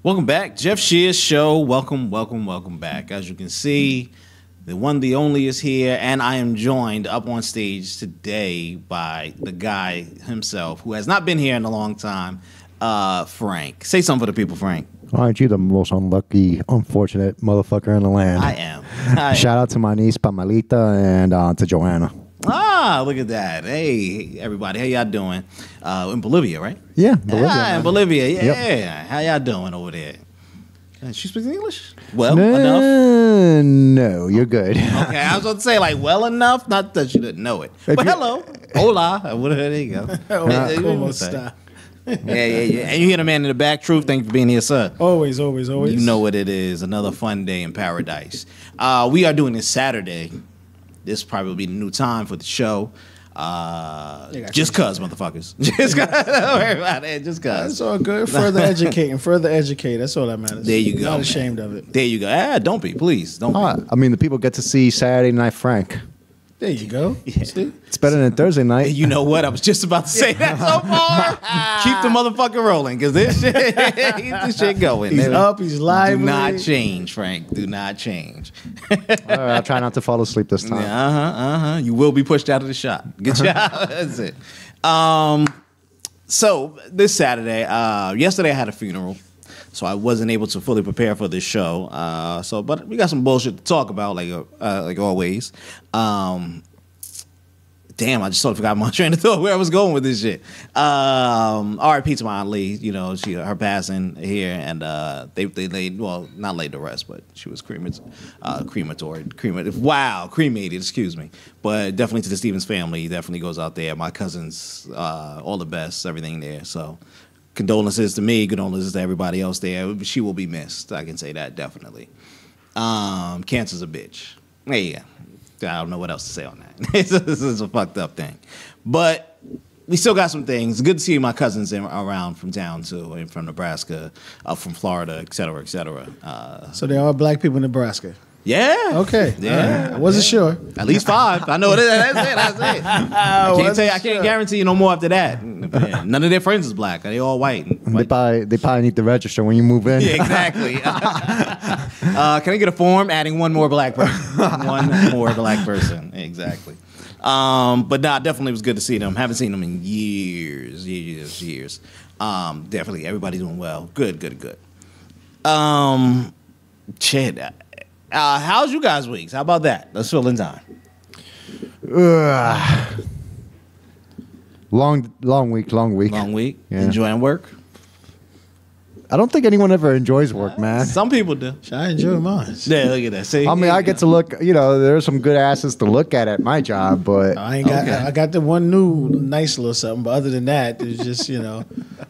Welcome back, Jeff Shears Show. Welcome back. As you can see, the one, the only is here, and I am joined up on stage today by the guy himself, who has not been here in a long time, Frank. Say something for the people, Frank. Aren't you the most unlucky, unfortunate motherfucker in the land? I am. Shout out to my niece, Pamelita, and to Joanna. Ah, look at that. Hey, everybody. How y'all doing? In Bolivia, right? Yeah, Bolivia. In Bolivia. Yeah. Yep. How y'all doing over there? She speaks English? Well, enough? No, you're good. Okay, I was going to say, like, well enough? Not that you didn't know it. But hello. Hola. There you go. Yeah. And you hear the man in the back. Truth, thank you for being here, sir. Always. You know what it is. Another fun day in paradise. We are doing this Saturday. This probably will be the new time for the show. Just cuz, motherfuckers. Just cuz. Don't worry about it. Just cuz. It's all good. Further educate. That's all that matters. There you go. Not ashamed of it. There you go. Don't be, please. Don't be. I mean, the people get to see Saturday Night Frank. There you go. Yeah. See? It's better than Thursday night. You know what? I was just about to say that so far. Keep the motherfucker rolling, because this shit, keep this shit going. He's up. He's lively. Do not change, Frank. Do not change. All right, I'll try not to fall asleep this time. You will be pushed out of the shop. Good job. That's it. So this Saturday, yesterday I had a funeral, so I wasn't able to fully prepare for this show. But we got some bullshit to talk about, like always. Damn, I just totally forgot my train of thought where I was going with this shit. R.I.P. to my Aunt Lee. You know, her passing here, and they laid, well, not laid to rest, but she was cremated. Excuse me. But definitely to the Stevens family, definitely goes out there. My cousins, all the best, everything there. So condolences to me, condolences to everybody else there. She will be missed. I can say that definitely. Cancer's a bitch. There you go. I don't know what else to say on that. This is a fucked up thing. But we still got some things. Good to see my cousins around from town, too, and from Nebraska, from Florida, et cetera, et cetera. So there are black people in Nebraska? Yeah. Okay. Yeah. I wasn't sure. At least 5. I know it is. That's it. I can't guarantee you no more after that. Yeah. None of their friends is black. They all white. They probably need to register when you move in. Yeah, exactly. Can I get a form adding one more black person? One more black person. Exactly. But nah, definitely was good to see them. Haven't seen them in years. Definitely everybody doing well. Good. Shit. How's you guys' weeks? How about that? Let's fill in time. Long week. Long week. Yeah. Enjoying work? I don't think anyone ever enjoys work, man. Some people do. I enjoy mine. Yeah, look at that. See, I mean, I get to look. There's some good asses to look at my job, but I ain't got. I got the one new nice little something, but other than that, it's just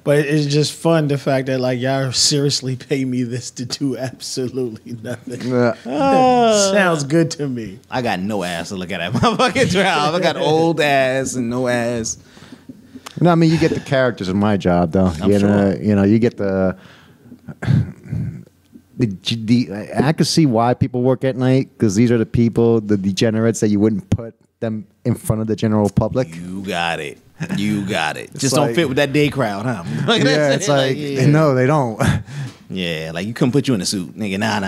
But it's just fun the fact that like y'all seriously pay me this to do absolutely nothing. Sounds good to me. I got no ass to look at that motherfucking job. I got old ass and no ass. no, I mean, you get the characters in my job, though. I'm sure. You get the. I can see why people work at night because these are the people, the degenerates that you wouldn't put them in front of the general public. You got it. Just like- don't fit with that day crowd, huh? Like, Yeah, that's it's it. like yeah. no, they don't. Yeah, like you couldn't put you in a suit, nigga. Nah.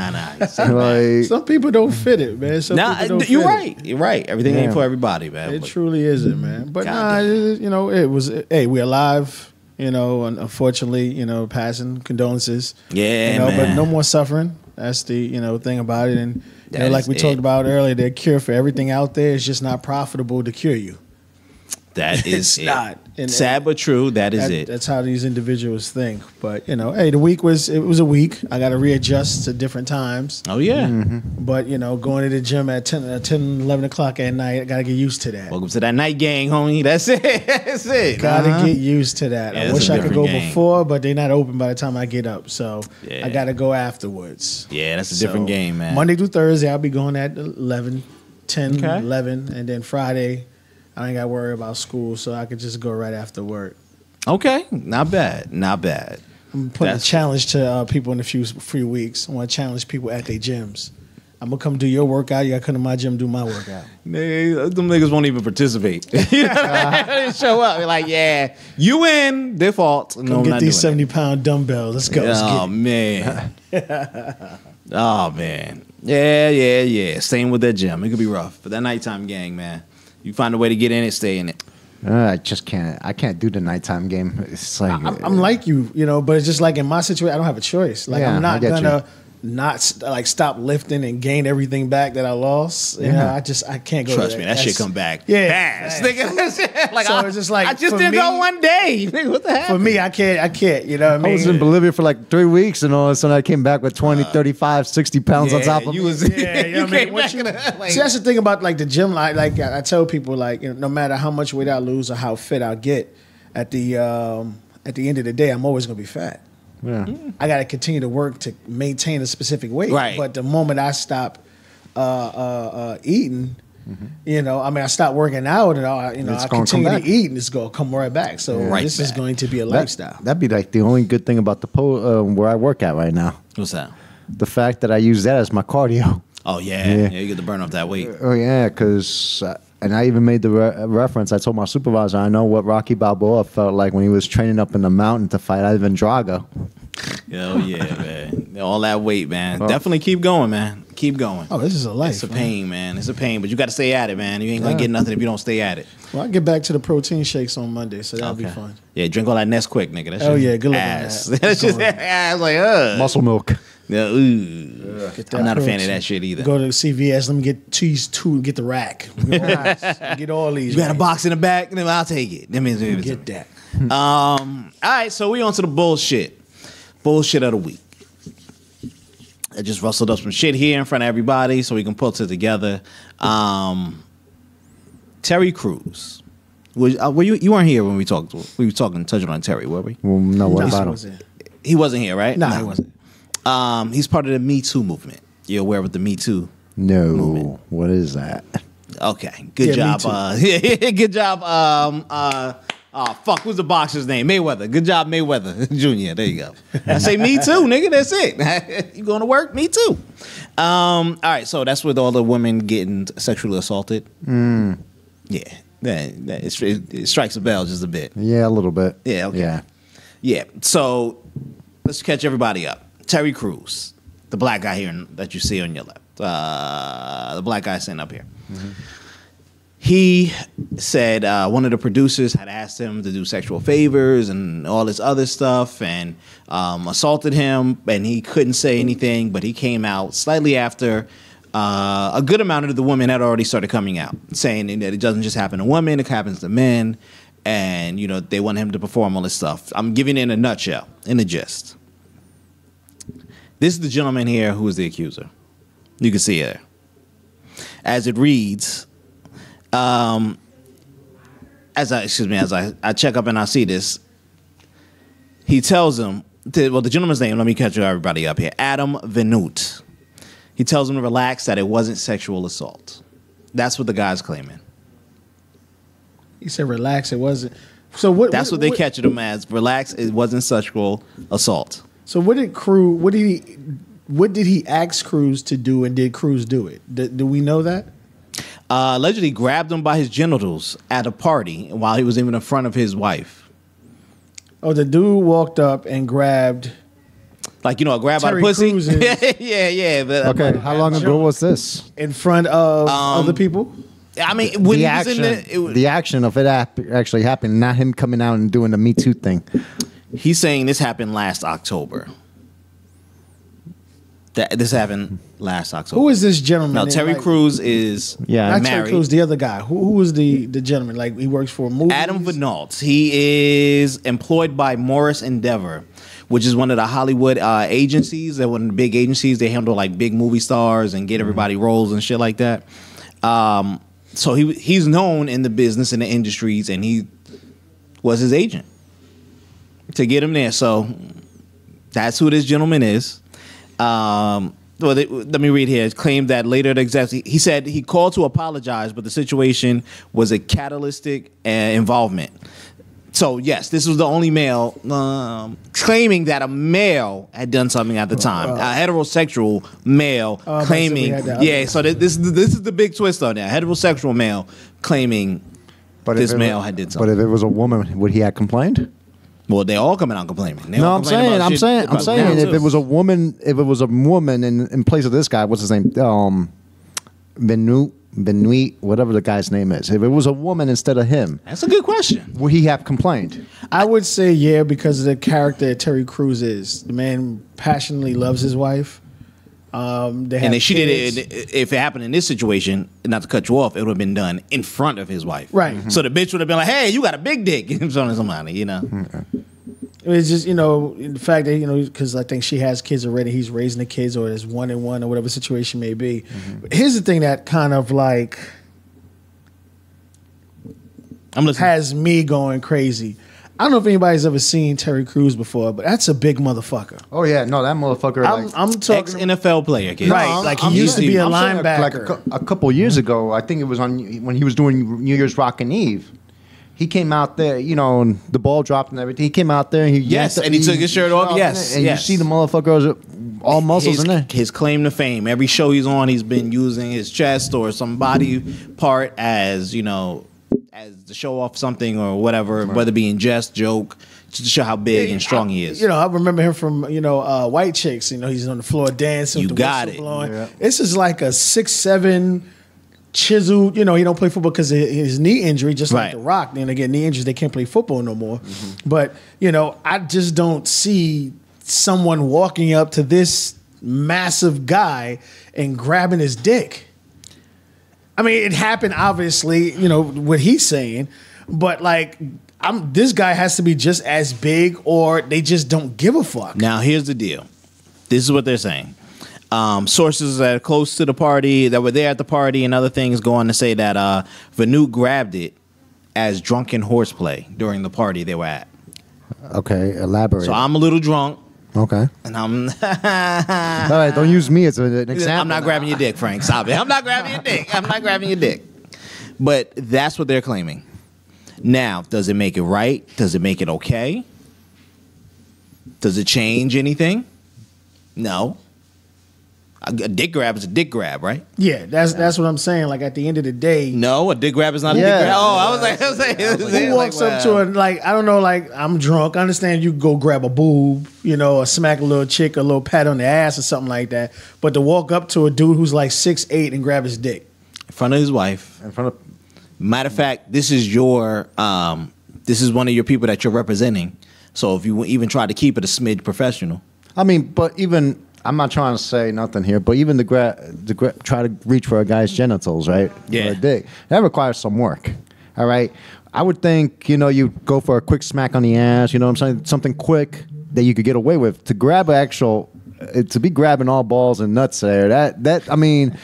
Like, Some people don't fit it, man. Some Nah, people don't you're fit right. it. You're right. Everything ain't Yeah. for everybody, man. It But truly isn't, man. But God it was. Hey, we're alive. And unfortunately, passing condolences. Yeah, But man. no more suffering. That's the thing about it. And That like is we it. talked about earlier, the cure for everything out there is just not profitable to cure you. that is It's it. not. And- Sad but true. That is That- it. That's how these individuals think. But hey, the week was a week. I got to readjust to different times. Oh yeah. But going to the gym at 10, 11 o'clock at night, I got to get used to that. Welcome to that night gang, homie. That's it. That's it. Got to Uh-huh. get used to that. Yeah, I it's wish a I could different go game. before, but they're not open by the time I get up. So Yeah. I got to go afterwards. Yeah, that's a different So, game, man. Monday through Thursday, I'll be going at 11, 10, Okay. 11. And then Friday, I ain't got to worry about school, so I could just go right after work. Okay, not bad. I'm putting a challenge to people in a few weeks. I want to challenge people at their gyms. I'm going to come do your workout. You got to come to my gym and do my workout. Them niggas won't even participate. You know what I mean? They show up. They're like, yeah, you in. Default. No, Come I'm get not these doing 70-pound dumbbells. Let's go. Let's get Oh, it. man. Oh, man. Yeah. Staying with that gym. It could be rough. But that nighttime gang, man. You find a way to get in it, stay in it. I just can't. I can't do the nighttime game. It's like I'm like you, but it's just like in my situation, I don't have a choice. Like Yeah, I'm I not get gonna not stop lifting and gain everything back that I lost. Yeah. I can't go. Trust there. me, that shit That's- come back Yeah, fast. fast. Nigga, that shit, like, So it's just like, I just for didn't me- go one day. Nigga, what the heck? For me, I can't. You know what I I mean? was in Bolivia for like 3 weeks, and all of a sudden I came back with 20, 35, 60 pounds on top of you me. was, Yeah, you know what I mean? came Once back you- in the- like- See, that's the thing about like the gym. Like I tell people, like no matter how much weight I lose or how fit I get, at the end of the day, I'm always gonna be fat. Yeah. I got to continue to work to maintain a specific weight. Right. But the moment I stop eating, I stop working out and I It's gonna continue come to back. eat and it's going to come right back. So Right this is back. going to be a lifestyle. That'd be like the only good thing about the where I work at right now. What's that? The fact that I use that as my cardio. Oh, yeah. Yeah. Yeah, you get to burn off that weight. Oh yeah, because and I even made the reference. I told my supervisor I know what Rocky Balboa felt like when he was training up in the mountain to fight Ivan Drago. Oh, yeah, man. All that weight, man. Definitely keep going, man. Keep going. Oh, this is a life. It's a man. pain, man. It's a pain, but you got to stay at it, man. You ain't going to get nothing if you don't stay at it. Well, I'll get back to the protein shakes on Monday, so that'll be fun. Yeah, drink all that Nesquik, nigga. That Oh, shit yeah, good luck on ass. that. That's just ass. Like, Muscle milk. Yeah, ooh. Get I'm not a fan of protein. that shit either. Go to CVS. Let me get cheese two. Get the rack. Get all these. You got a right. box in the back, then I'll take it. That means Get that. All right, so we on to the bullshit. Bullshit of the week. I just rustled up some shit here in front of everybody so we can put it together. Terry Crews. Were you weren't here when we talked. We were touching on Terry, were we? Well, no, what Nah, about him? was it? He wasn't here, right? Nah, he wasn't. He's part of the Me Too movement. You're aware of the Me Too? No, Movement. what is that? Okay, good Yeah, job. Me Good job. Who's the boxer's name? Mayweather. Good job, Mayweather Jr. There you go. I say Me Too, nigga. That's it. You going to work? Me too. All right, so that's with all the women getting sexually assaulted. Yeah, it strikes a bell just a bit. Yeah, a little bit. Yeah, okay. Yeah. Yeah, so let's catch everybody up. Terry Crews, the black guy here that you see on your left, the black guy sitting up here. He said one of the producers had asked him to do sexual favors and all this other stuff and assaulted him, and he couldn't say anything, but he came out slightly after a good amount of the women had already started coming out, saying that it doesn't just happen to women, it happens to men, and they want him to perform all this stuff. I'm giving it in a nutshell, in a gist. This is the gentleman here who is the accuser. You can see it. As it reads, as I check up and I see this, he tells him, the gentleman's name, let me catch everybody up here, Adam Venut. He tells him to relax, that it wasn't sexual assault. That's what the guy's claiming. He said, relax, it wasn't. So what? That's what they catch him as. Relax, it wasn't sexual assault. So what did he ask Cruz to do, and did Cruz do it? Do we know that? Allegedly grabbed him by his genitals at a party while he was even in front of his wife. Oh, the dude walked up and grabbed... Like, a grab Terry by the pussy? Crews yeah. But Okay, how long ago was this? in front of other people? I mean, when The he was action, in the action of it actually happened, not him coming out and doing the Me Too thing. he's saying this happened last October. This happened last October. Who is this gentleman? No, Terry Crews is Yeah. Not Terry married. Crews, the other guy. Who was the gentleman? Like, he works for movies? Adam Venalt. He is employed by Morris Endeavor, which is one of the Hollywood agencies. They're one of the big agencies. They handle like big movie stars and get everybody roles and shit like that. So he's known in the business and the industries, and he was his agent to get him there. So that's who this gentleman is. Let me read here. It claimed that later he said he called to apologize, but the situation was a catalytic involvement. So yes, this was the only male claiming that a male had done something at the time. A heterosexual male claiming, So this is the big twist on that. Heterosexual male claiming this male had did something. But if it was a woman, would he have complained? Well, they all coming out complaining. No, I'm saying if it was a woman, in place of this guy, what's his name? Benoit, whatever the guy's name is. If it was a woman instead of him, That's a good question. would he have complained? I would say yeah, because of the character that Terry Crews is. The man passionately loves his wife. They have And then she kids. did it. If it happened in this situation, not to cut you off, it would have been done in front of his wife. Right. So the bitch would have been like, "Hey, you got a big dick," in front of somebody, It's just, the fact that, because I think she has kids already, he's raising the kids, or there's 1-on-1 or whatever situation may be. But here's the thing that kind of like I'm listening. has me going crazy. I don't know if anybody's ever seen Terry Crews before, but that's a big motherfucker. Oh yeah, no, that motherfucker. I'm Ex talking NFL player, kid. Right, like he used to be a saying, linebacker. a couple years ago, I think it was when he was doing New Year's Rockin' Eve. He came out there, and the ball dropped and everything. He came out there and he took his shirt off. Yes, and yes. you see the motherfucker all muscles in there. His claim to fame. Every show he's on, he's been using his chest or some body part as as to show off something or whatever, whether it be in jest, joke, just to show how big and strong he is. I remember him from White Chicks. He's on the floor dancing. You with the got whistle it. blowing. Yeah. This is like a 6'7" chiseled. He don't play football because of his knee injury, just like Right. The Rock. Then they get knee injuries, they can't play football no more. But I just don't see someone walking up to this massive guy and grabbing his dick. I mean, it happened, obviously, what he's saying, but this guy has to be just as big, or they just don't give a fuck. Now, here's the deal. This is what they're saying. Sources that are close to the party, that were there at the party, and other things go on to say that Vanu grabbed it as drunken horseplay during the party they were at. Okay, elaborate. So I'm a little drunk, Okay. and I'm All right, don't use me as an example. I'm not grabbing your dick, Frank. Stop it. I'm not grabbing your dick. I'm not grabbing your dick. But that's what they're claiming. Now, does it make it right? Does it make it okay? Does it change anything? No. A dick grab is a dick grab, right? Yeah, that's what I'm saying. Like, at the end of the day, No, a dick grab is not a Yeah. dick grab. Oh, I was like, who walks up to it, I don't know, I'm drunk. I understand you go grab a boob, or smack a little chick, a little pat on the ass or something like that. But to walk up to a dude who's like 6'8" and grab his dick. in front of his wife. In front of. Matter of fact, this is this is one of your people that you're representing. So if you even try to keep it a smidge professional. I mean, but even I'm not trying to say nothing here, but even try to reach for a guy's genitals, right? Yeah. For a dick, that requires some work. All right. I would think you go for a quick smack on the ass. You know what I'm saying? Something quick that you could get away with. To grab an actual to be grabbing all balls and nuts there, that I mean,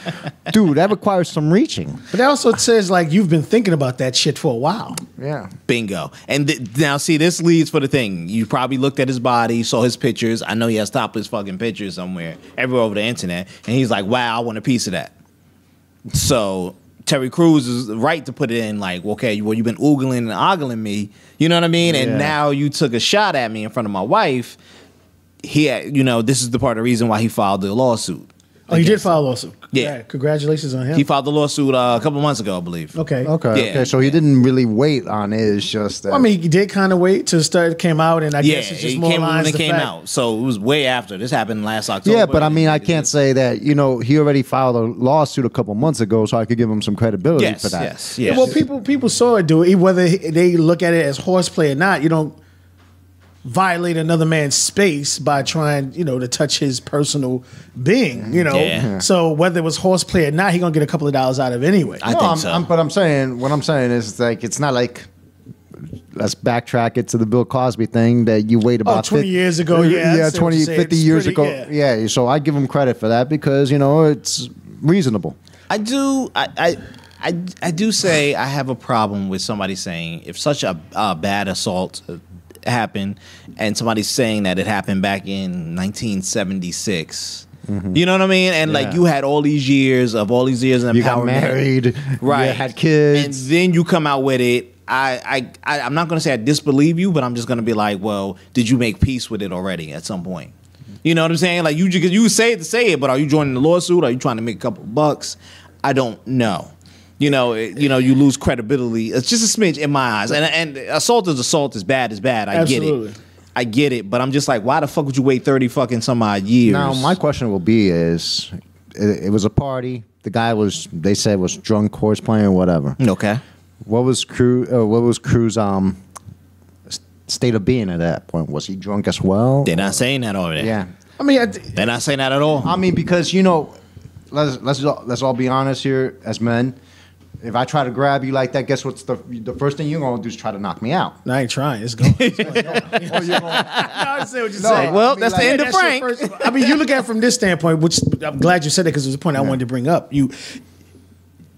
dude, that requires some reaching. But it also says like you've been thinking about that shit for a while. Yeah. Bingo. And now, see, this leads for the thing. You probably looked at his body, saw his pictures. I know he has topless fucking pictures somewhere, everywhere over the internet. And he's like, wow, I want a piece of that. So Terry Crews is right to put it in like, okay, well, you've been oogling and ogling me. You know what I mean? And now you took a shot at me in front of my wife. This is the part of the reason why he filed the lawsuit. Oh, he did file a lawsuit. Yeah. Right. Congratulations on him. He filed the lawsuit a couple of months ago, I believe. Okay. So he didn't really wait on it. It's just that. I mean, he did kind of wait till it came out, and I guess it's just more came when lines it came out. So it was way after. This happened last October. Yeah, but I mean, I can't say that, he already filed a lawsuit a couple months ago, so I could give him some credibility for that. Yes. Well, people saw it do it, whether they look at it as horseplay or not. You don't violate another man's space by trying, to touch his personal being, Yeah. So whether it was horseplay or not, he gonna get a couple of dollars out of it anyway. I think so. But what I'm saying is like, it's not like, let's backtrack it to the Bill Cosby thing that you wait about 20 years ago, yeah, 20, 50 years ago. Yeah. Yeah, so I give him credit for that because, it's reasonable. I do. I do say I have a problem with somebody saying if such a bad assault happened and somebody's saying that it happened back in 1976. You know what I mean? And like you had all these years of empowerment. You got married, right? You had kids, and then you come out with it. I'm not going to say I disbelieve you, but I'm just going to be like, well, did you make peace with it already at some point? You know what I'm saying? Like you say it to say it, but are you joining the lawsuit? Are you trying to make a couple bucks? I don't know. You lose credibility. It's just a smidge in my eyes. And assault is bad. Absolutely. I get it. But I'm just like, why the fuck would you wait 30 fucking some odd years? Now, my question will be is, it was a party. The guy they said was drunk, horse playing, or whatever. Okay. What was Cruz' state of being at that point? Was he drunk as well? They're not saying that over there. Yeah. I mean, they're not saying that at all. I mean, because let's all be honest here as men. If I try to grab you like that, guess what's the first thing you're gonna do is try to knock me out. I ain't trying. It's going. I understand what you're saying. Well, that's the end of Frank. I mean, you look at it from this standpoint, which I'm glad you said it because it was a point I wanted to bring up.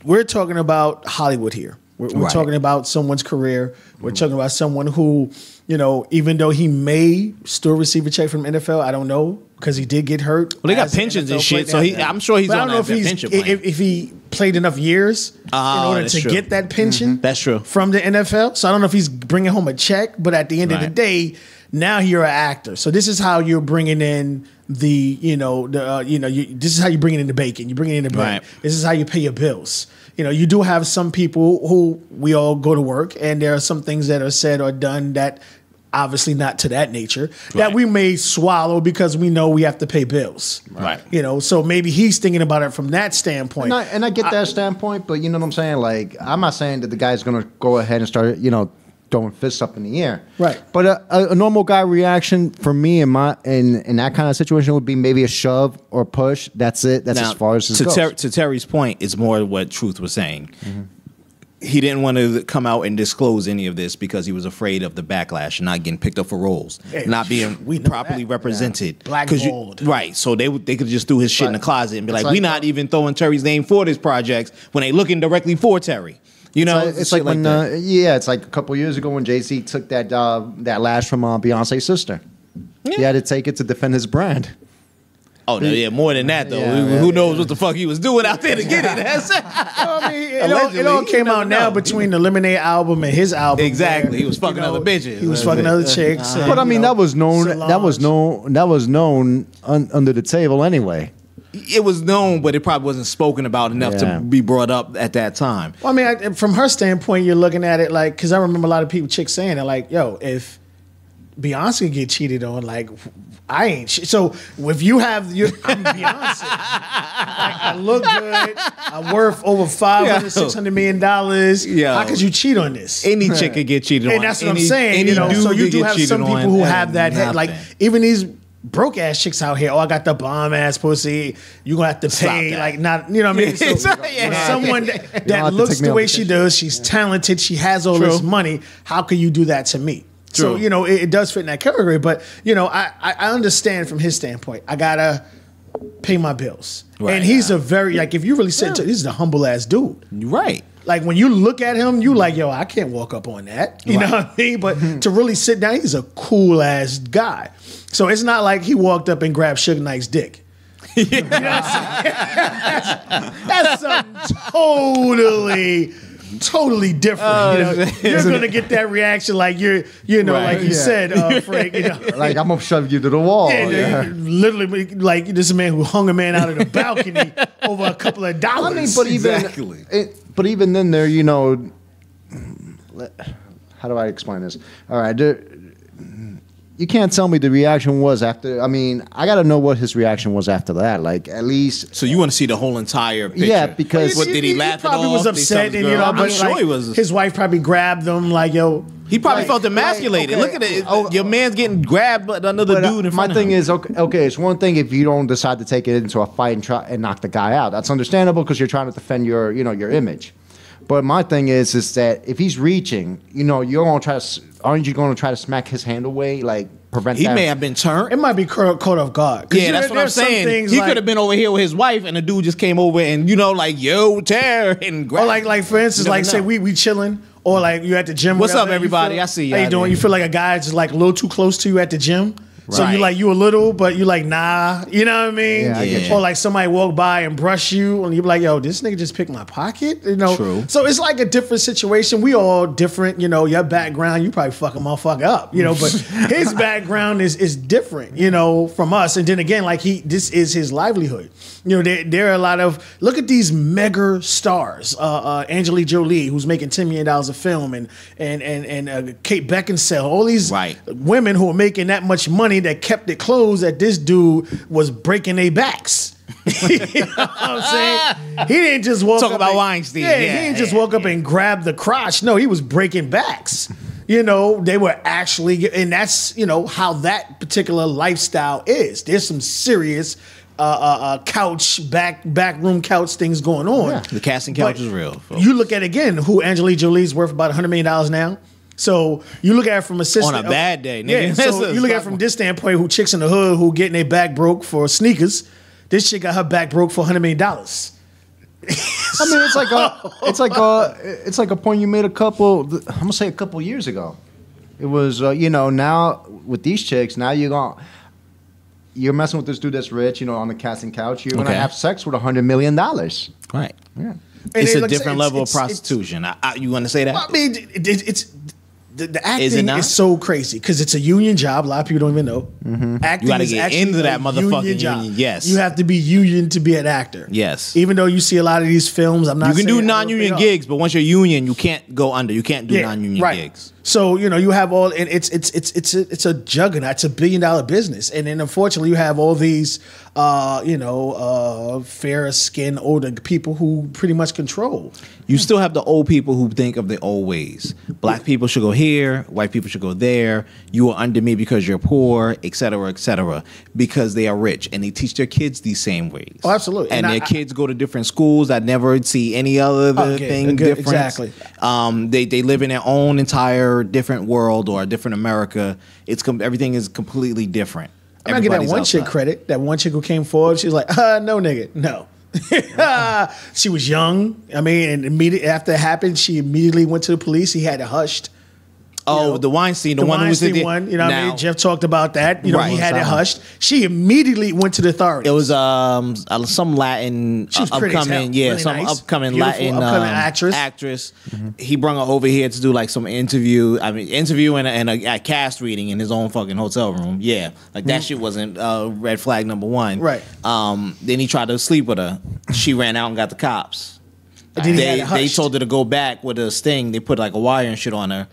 We're talking about Hollywood here. We're talking about someone's career. We're talking about someone who, even though he may still receive a check from NFL, I don't know because he did get hurt. Well, they got pensions and shit, so I'm sure he's on that pension plan. If he played enough years in order to get that pension, that's true, from the NFL. So I don't know if he's bringing home a check, but at the end of the day, now you're an actor. So this is how you're bringing in this is how you're bringing in the bacon. You're bringing in the bread. This is how you pay your bills. You do have some people who we all go to work, and there are some things that are said or done that obviously not to that nature that we may swallow because we know we have to pay bills. Right. So maybe he's thinking about it from that standpoint. And I get that standpoint, but you know what I'm saying? Like, I'm not saying that the guy's going to go ahead and start, throwing fists up in the air. Right. But a normal guy reaction for me in that kind of situation would be maybe a shove or push. That's it. That's as far as it goes. To Terry's point, it's more what Truth was saying. Mm-hmm. He didn't want to come out and disclose any of this because he was afraid of the backlash and not getting picked up for roles, not being properly represented. Blackballed. Right. So they could just throw his shit in the closet and be like, we're not even throwing Terry's name for this project when they looking directly for Terry. It's like when it's like a couple years ago when Jay-Z took that lash from Beyonce's sister. Yeah. He had to take it to defend his brand. Oh no, yeah, more than that though. Who knows what the fuck he was doing out there to get it? It all came out now between the Lemonade album and his album. Exactly, he was fucking other bitches. He was fucking other chicks. But I mean, that was known. That was known under the table anyway. It was known, but it probably wasn't spoken about enough to be brought up at that time. Well, I mean, from her standpoint, you're looking at it like, because I remember a lot of chicks saying it, like, yo, if Beyonce get cheated on, like, I ain't shit. So if you have I'm Beyonce, like, I look good, I'm worth over $500-600 million. How could you cheat on this? Any chick could get cheated on, and that's what I'm saying. So you do have some people who have that head, like even these broke ass chicks out here. Oh, I got the bomb ass pussy. You gonna have to pay, like, not, you know what I mean? So someone that looks the way she does, she's talented, she has all this money. How can you do that to me? So, True. it does fit in that category. But, I understand from his standpoint. I got to pay my bills. Right. And he's a very, like, if you really sit to, he's a humble ass dude. Right. Like, when you look at him, you like, yo, I can't walk up on that. You know what I mean? But to really sit down, he's a cool ass guy. So it's not like he walked up and grabbed Suge Knight's dick. You know what I'm saying? That's something totally different. You're gonna get that reaction like right. Like you said, Frank. Like I'm gonna shove you to the wall. Literally, like this is a man who hung a man out of the balcony over a couple of dollars. I mean, but even then, there, how do I explain this? All right, you can't tell me the reaction was after. I mean, I got to know what his reaction was after that. Like, at least. So you want to see the whole entire picture? Yeah, because what did he laugh? He probably was upset, and I'm sure he was. His wife probably grabbed him, like, yo. He probably felt emasculated. Look at it. Your man's getting grabbed by another dude in front of him. My thing is, okay, it's one thing if you don't decide to take it into a fight and try and knock the guy out. That's understandable because you're trying to defend your image. But my thing is that if he's reaching, you're gonna try to. Aren't you going to try to smack his hand away, like prevent? He may have been turned. It might be caught off guard. Yeah, that's what I'm saying. He could have been over here with his wife, and the dude just came over and like, yo, tear and grab. Or like for instance, like say we chilling, or like you at the gym. What's up, everybody? I see you. How you doing? You feel like a guy just like a little too close to you at the gym. So Right. you a little, but you like, nah. You know what I mean? Yeah, I get you. Or like somebody walk by and brush you, and you be like, yo, this nigga just picked my pocket. True. So it's like a different situation. We all different. Your background, you probably fuck a motherfucker up. But his background is different. From us. And then again, like this is his livelihood. There are a lot of look at these mega stars. Angelique Jolie, who's making $10 million a film, and Kate Beckinsale, all these women who are making that much money that kept it closed that this dude was breaking their backs. You know what I'm saying? He didn't just walk Talk up about Weinstein. Yeah, he didn't just walk up and grab the crotch. No, he was breaking backs. They were actually, and that's how that particular lifestyle is. There's some serious couch backroom couch things going on. Yeah. The casting couch is real. Folks. You look at again who Angelique Jolie's worth about $100 million now. So you look at it from a system on a bad day, nigga. Yeah, so you look at it from this standpoint, who chicks in the hood who getting their back broke for sneakers. This chick got her back broke for $100 million. I mean, it's like a point you made I'm gonna say a couple years ago. It was now with these chicks, now you're messing with this dude that's rich, on the casting couch. You're gonna have sex with $100 million. Right. Yeah. It's a different level of prostitution. You want to say that? I mean, it's the acting is so crazy because it's a union job. A lot of people don't even know. Mm-hmm. Acting you got to get into that motherfucking union. Yes, you have to be union to be an actor. Yes, even though you see a lot of these films, I'm not. You can do non-union gigs, but once you're union, you can't go under. You can't do non-union gigs. So you have all, and it's a juggernaut. It's $1 billion business, and then unfortunately you have all these fair skinned older people who pretty much control. You still have the old people who think of the old ways. Black people should go here, white people should go there. You are under me because you're poor, et cetera, because they are rich, and they teach their kids these same ways. Oh, absolutely. And their kids go to different schools. I never see any other thing different. Exactly. They live in their own entire different world or a different America. Everything is completely different. I'm gonna give that one chick credit. That one chick who came forward, she was like, no, nigga, no. She was young. I mean, and immediately after it happened, she immediately went to the police. He had it hushed. Oh, the Weinstein, the one who was in the one. What I mean? Jeff talked about that. He had it hushed. She immediately went to the authorities. It was some Latin upcoming, upcoming Latin actress. Mm-hmm. He brought her over here to do like some interview. I mean, and a cast reading in his own fucking hotel room. Yeah, like that shit wasn't red flag number one. Right. Then he tried to sleep with her. She ran out and got the cops. They told her to go back with a sting. They put like a wire and shit on her.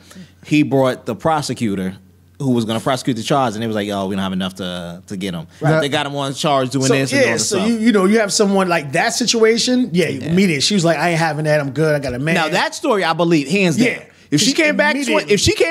He brought the prosecutor who was going to prosecute the charge, and they was like, "Oh, we don't have enough to get him." Right. They got him on charge doing this. And all this stuff. You have someone like that situation. Yeah, immediately she was like, "I ain't having that. I'm good. I got a man." Now that story, I believe, hands down. If she came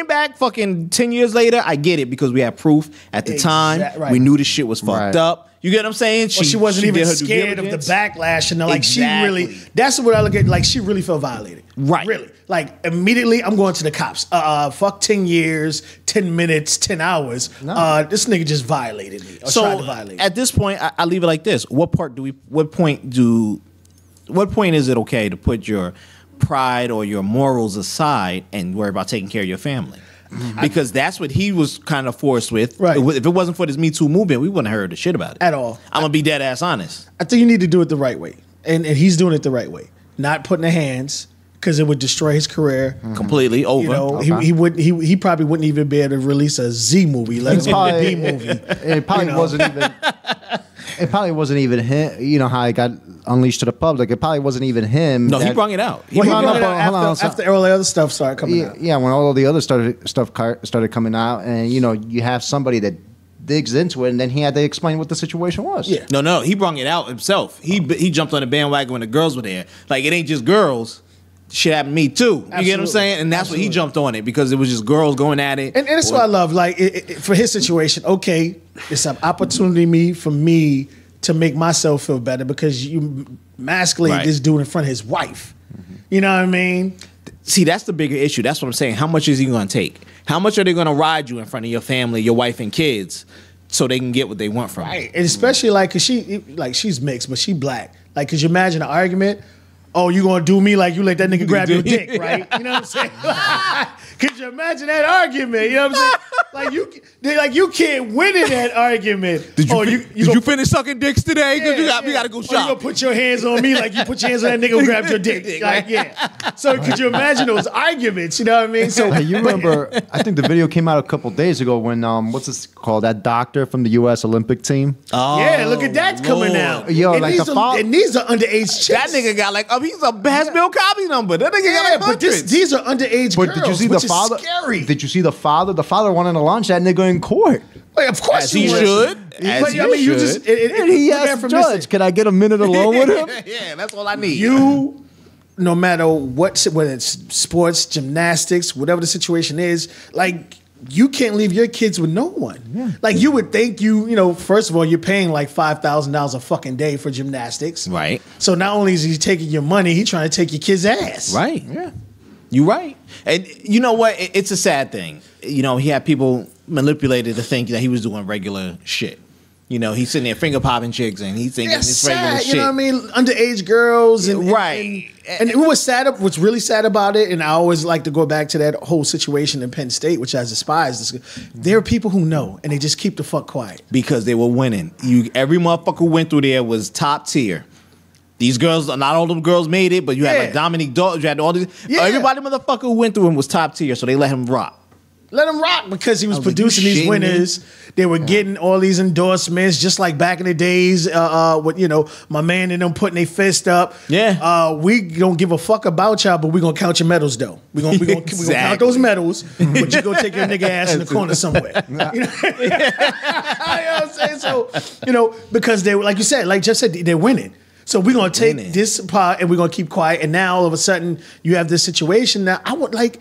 back, fucking 10 years later, I get it because we had proof at the time. We knew the shit was fucked up. You get what I'm saying? She wasn't even did her due scared of the diligence. backlash, and like she Exactly. really. That's what I look at. Like she really felt violated. Right. Really. Like immediately, I'm going to the cops. Fuck 10 years, 10 minutes, 10 hours. This nigga just violated me or tried to violate me. At this point, I leave it like this: What point is it okay to put your pride or your morals aside and worry about taking care of your family? Because that's what he was kind of forced with. Right. If it wasn't for this Me Too movement, we wouldn't have heard the shit about it At all. I'm gonna be dead ass honest. I think you need to do it the right way, and he's doing it the right way. Not putting the hands because it would destroy his career. Completely over. You know, he probably wouldn't even be able to release a Z movie, let alone a B movie. It probably wasn't even. It probably wasn't even him. You know how he got unleashed to the public. It probably wasn't even him. No, he brung it out. He brought it hold out on, after all the other stuff started coming out. Yeah, when all the other stuff started coming out, and you know, you have somebody that digs into it, and then he had to explain what the situation was. Yeah. No, he brung it out himself. He jumped on the bandwagon when the girls were there. Like, it ain't just girls. Shit happened to me too. You get what I'm Absolutely. saying? And that's what he jumped on it, because it was just girls going at it. And that's what I love. Like for his situation, okay, it's an opportunity for me to make myself feel better because you masculate this dude in front of his wife. You know what I mean? See, that's the bigger issue. That's what I'm saying. How much is he going to take? How much are they going to ride you in front of your family, your wife and kids, so they can get what they want from you? Right. And especially like, cause she's mixed, but she black. Like, could you imagine an argument? Oh, you gonna do me like you let that nigga grab your dick, right? You know what I'm saying? Could you imagine that argument? You know what I'm saying? Like you can't win in that argument. Did you you finish sucking dicks today? Because we got to go Or you shop. gonna put your hands on me like you put your hands on that nigga who grabbed your dick. Like, yeah. So could you imagine those arguments? You know what I mean? So Hey, you remember? I think the video came out a couple days ago when what's this called? That doctor from the U.S. Olympic team. Oh, yeah, look at that coming Lord. out. Yo, and like these the are, father- and these are underage chicks. That nigga got like, he's a has Bill Cosby number. That nigga got Yeah, like but hundreds. these are underage But girls, did you see which the father? is scary. Did you see the father? The father wanted to launch that nigga in court. Like, of course As you he would. should. As But he I mean, you should. just And he look at it asked the from judge, this- "Can I get a minute alone with him?" Yeah, that's all I need. You, no matter whether it's sports, gymnastics, whatever the situation is, like you can't leave your kids with no one. Yeah. Like you would think first of all, you're paying like $5,000 a fucking day for gymnastics. Right. So not only is he taking your money, he's trying to take your kid's ass. Right. Yeah. You right. And you know what? It's a sad thing. You know, he had people manipulated to think that he was doing regular shit. You know, he's sitting there finger popping chicks and he's thinking That's it's regular sad, shit. you know what I mean? Underage girls, and Right. And what's really sad about it, and I always like to go back to that whole situation in Penn State, which I despise. There are people who know, and they just keep the fuck quiet. Because they were winning. Every motherfucker who went through there was top tier. These girls, not all them girls made it, but you had like Dominique Dalton, you had all these. Yeah. Everybody motherfucker who went through him was top tier, so they let him rock. Let him rock because he was I was like, producing you these shitting winners. They were getting all these endorsements, just like back in the days. With my man and them putting their fist up. Yeah. We don't give a fuck about y'all, but we gonna count your medals though. We gonna count those medals, but you gonna take your nigga ass in the corner somewhere. You know? You know what I'm saying? So because they, like you said, like Jeff said, they're winning. So we're gonna take this part and we're gonna keep quiet. And now all of a sudden you have this situation. Now I would like.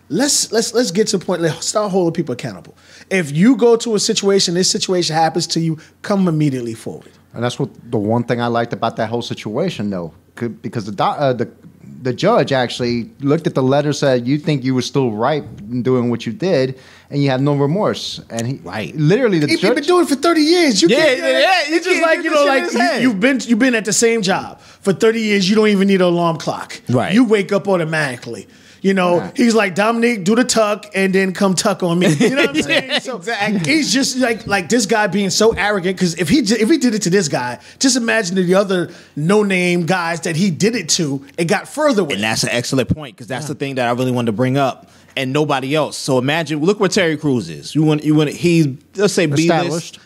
Let's get to the point. Let's start holding people accountable. If you go to a situation, this situation happens to you, come immediately forward. And that's what the one thing I liked about that whole situation, though, because the judge actually looked at the letter, said you think you were still right in doing what you did, and you have no remorse. And he literally the He's judge been doing it for 30 years. You Yeah, can't- yeah. It's just You like can't get the shit in his head. you've been at the same job for 30 years. You don't even need an alarm clock. Right. You wake up automatically. He's like, Dominique, do the tuck and then come tuck on me. You know what I'm saying? Yeah, So exactly. he's just like this guy being so arrogant, because if he did it to this guy, just imagine the other no-name guys that he did it to and got further with. And that's an excellent point, because that's the thing that I really wanted to bring up, and nobody else. So imagine, look where Terry Crews is. He's, let's say, B-list. Established.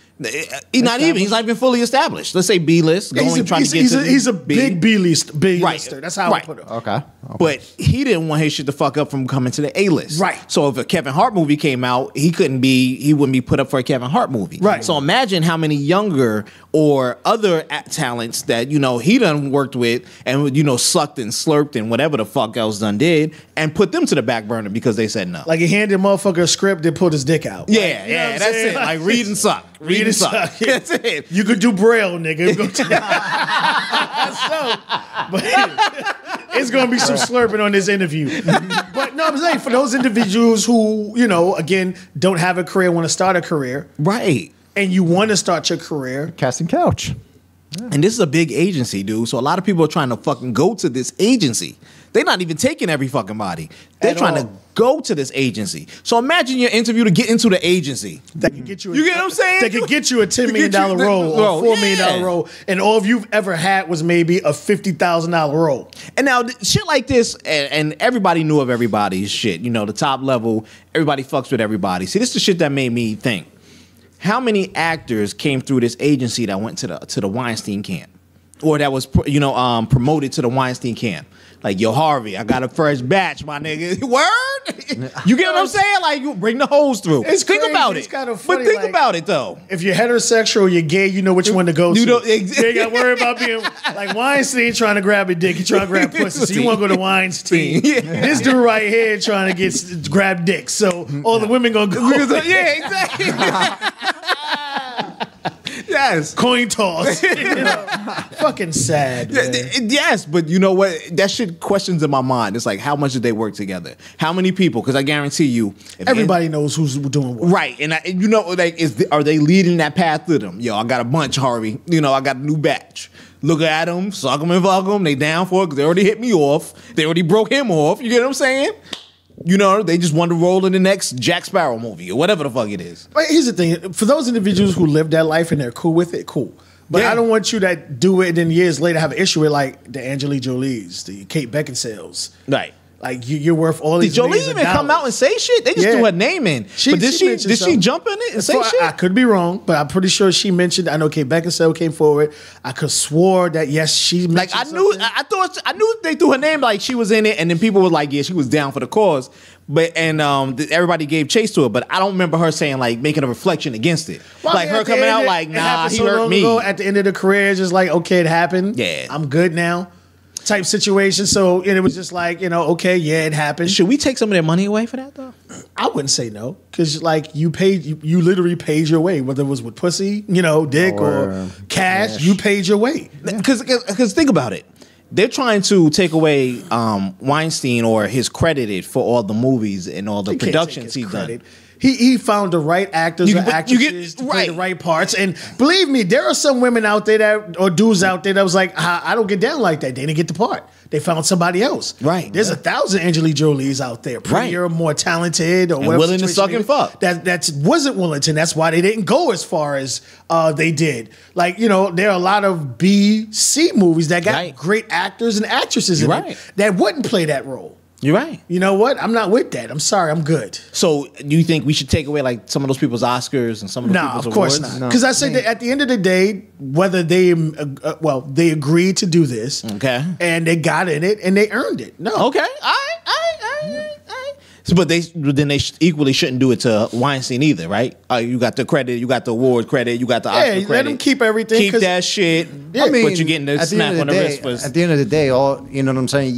He's not even fully established. Let's say B-list. He's a big B-lister. Right. That's how I put it. Okay. But he didn't want his shit to fuck up from coming to the A-list. Right. So if a Kevin Hart movie came out, he wouldn't be put up for a Kevin Hart movie. Right. So imagine how many younger or other talents that, he done worked with and, sucked and slurped and whatever the fuck else done did, and put them to the back burner because they said no. Like he handed a motherfucker a script and pulled his dick out. Yeah, Like, you know what I'm that's saying? it. Like read and suck. Read and suck. That's it. You could do Braille, nigga. But it's gonna be some slurping on this interview. But no, I'm saying for those individuals who, again, don't have a career, want to start a career, right? And you want to start your career, Casting Couch. Yeah. And this is a big agency, dude. So a lot of people are trying to fucking go to this agency. They're not even taking every fucking body. They're trying to go to this agency. So imagine your interview to get into the agency. That could get you. You get what I'm saying? That could get you a $10 million role or $4 million role, and all you've ever had was maybe a $50,000 role. And now shit like this, and everybody knew of everybody's shit. The top level, everybody fucks with everybody. See, this is the shit that made me think. How many actors came through this agency that went to the Weinstein camp, or that was promoted to the Weinstein camp? Like, yo, Harvey, I got a fresh batch, my nigga. Word? You get what I'm saying? Like, you bring the hoes through. It's think crazy. about it. It's kind of funny, but think about it, though. If you're heterosexual or you're gay, you know which one to go to. You ain't got to worry about being like Weinstein trying to grab a dick. He trying to grab pussy. So you want to go to Weinstein. Yeah. This dude right here trying to grab dick. So all the women going to go. Yeah, exactly. Yes. Coin toss. Fucking sad, man. Yes, but you know what? That shit questions in my mind. It's like, how much did they work together? How many people? Because I guarantee you, everybody knows who's doing what. Right, and are they leading that path to them? Yo, I got a bunch, Harvey. I got a new batch. Look at them, suck them and fuck them. They down for it because they already hit me off. They already broke him off. You get what I'm saying? They just want to roll in the next Jack Sparrow movie or whatever the fuck it is. But here's the thing. For those individuals who live that life and they're cool with it, cool. But I don't want you to do it and then years later have an issue with like the Angelique Jolies, the Kate Beckinsales. Right. Like you're worth all these. Did Jolie even come out and say shit? They just threw her name in. But did she jump in it and say shit? I could be wrong, but I'm pretty sure she mentioned. I know Kate Beckinsale came forward. I could swore that yes, she mentioned I knew they threw her name like she was in it, and then people were like, yeah, she was down for the cause. But everybody gave chase to it, but I don't remember her saying like making a reflection against it. Well, like her coming out like, nah, he hurt me. At the end of the career, it's just like, okay, it happened. Yeah, I'm good now. Type situation. So it was just like, okay, yeah, it happened. Should we take some of their money away for that though? I wouldn't say no, because like you literally paid your way, whether it was with pussy, dick or cash, you paid your way. Because think about it. They're trying to take away Weinstein or his credited for all the movies and all the productions he's done. He found the right actors or actresses to play the right parts. And believe me, there are some women out there or dudes out there that was like, I don't get down like that. They didn't get the part. They found somebody else. Right. There's 1,000 Angelique Jolies out there, prettier, more talented, or whatever. Willing to suck and fuck. That wasn't willing to. That's why they didn't go as far as they did. Like, there are a lot of B, C movies that got great actors and actresses in it that wouldn't play that role. You're right. You know what? I'm not with that. I'm sorry. I'm good. So, do you think we should take away like some of those people's Oscars and some of those people's awards? No, of course not. Because I say that at the end of the day, whether they agreed to do this, and they got in it and they earned it. No, okay, all right. So, but then they equally shouldn't do it to Weinstein either, right? You got the credit, you got the award credit, you got the Oscar credit. Let them keep everything. Keep that shit. I mean, but you're getting the smack on the wrist. At the end of the day, you know what I'm saying?